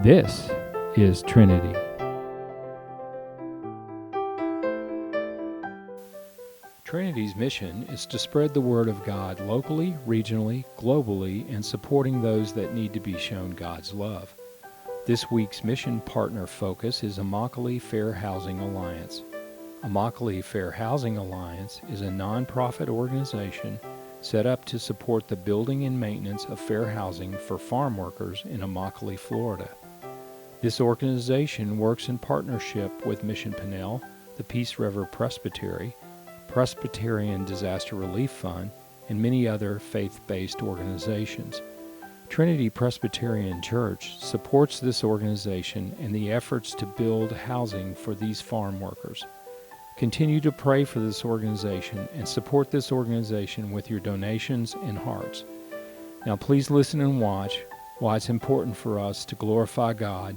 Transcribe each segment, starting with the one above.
This is Trinity. Trinity's mission is to spread the Word of God locally, regionally, globally, and supporting those that need to be shown God's love. This week's mission partner focus is Immokalee Fair Housing Alliance. Immokalee Fair Housing Alliance is a nonprofit organization set up to support the building and maintenance of fair housing for farm workers in Immokalee, Florida. This organization works in partnership with Mission Pennell, the Peace River Presbyterian Disaster Relief Fund, and many other faith-based organizations. Trinity Presbyterian Church supports this organization and the efforts to build housing for these farm workers. Continue to pray for this organization and support this organization with your donations and hearts. Now please listen and watch why it's important for us to glorify God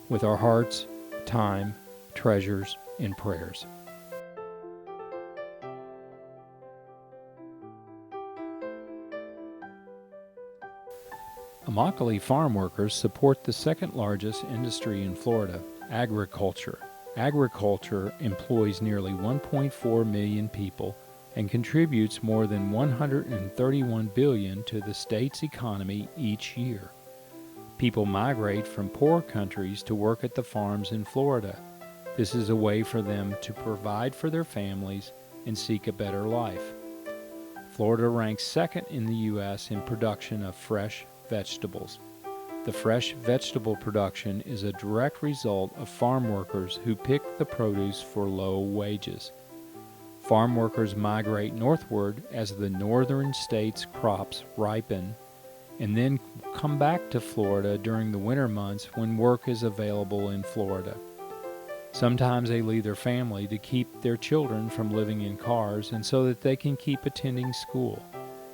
with our hearts, time, treasures, and prayers. Immokalee farm workers support the second largest industry in Florida, agriculture. Agriculture employs nearly 1.4 million people and contributes more than $131 billion to the state's economy each year. People migrate from poor countries to work at the farms in Florida. This is a way for them to provide for their families and seek a better life. Florida ranks second in the U.S. in production of fresh vegetables. The fresh vegetable production is a direct result of farm workers who pick the produce for low wages. Farm workers migrate northward as the northern states' crops ripen, and then come back to Florida during the winter months when work is available in Florida. Sometimes they leave their family to keep their children from living in cars and so that they can keep attending school,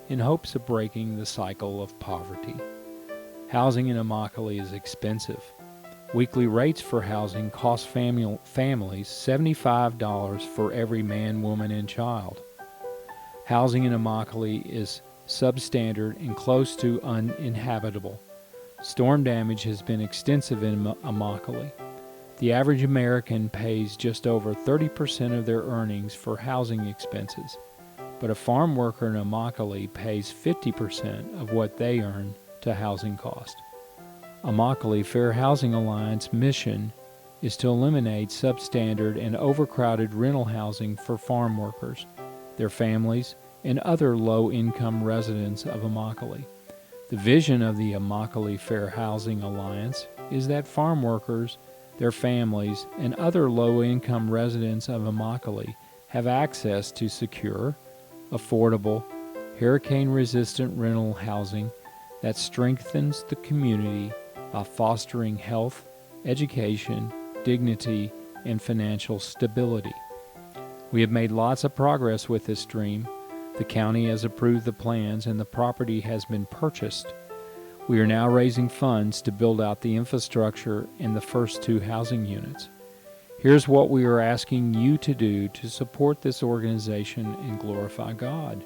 in hopes of breaking the cycle of poverty. Housing in Immokalee is expensive. Weekly rates for housing cost families $75 for every man, woman, and child. Housing in Immokalee is substandard and close to uninhabitable. Storm damage has been extensive in Immokalee. The average American pays just over 30% of their earnings for housing expenses, but a farm worker in Immokalee pays 50% of what they earn to housing cost. Immokalee Fair Housing Alliance mission is to eliminate substandard and overcrowded rental housing for farm workers, their families, and other low-income residents of Immokalee. The vision of the Immokalee Fair Housing Alliance is that farm workers, their families, and other low-income residents of Immokalee have access to secure, affordable, hurricane-resistant rental housing that strengthens the community by fostering health, education, dignity, and financial stability. We have made lots of progress with this dream. The county has approved the plans and the property has been purchased. We are now raising funds to build out the infrastructure and the first 2 housing units. Here's what we are asking you to do to support this organization and glorify God.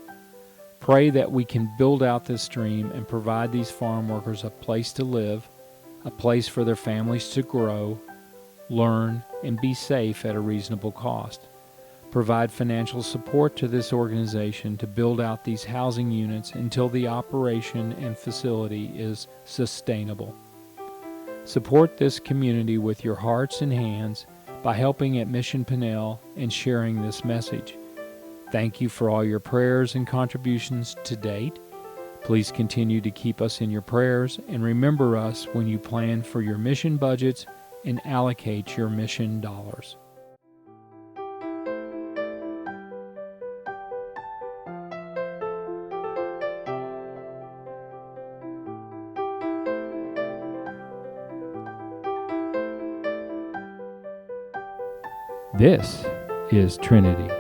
Pray that we can build out this dream and provide these farm workers a place to live, a place for their families to grow, learn, and be safe at a reasonable cost. Provide financial support to this organization to build out these housing units until the operation and facility is sustainable. Support this community with your hearts and hands by helping at Mission Pennell and sharing this message. Thank you for all your prayers and contributions to date. Please continue to keep us in your prayers and remember us when you plan for your mission budgets and allocate your mission dollars. This is Trinity.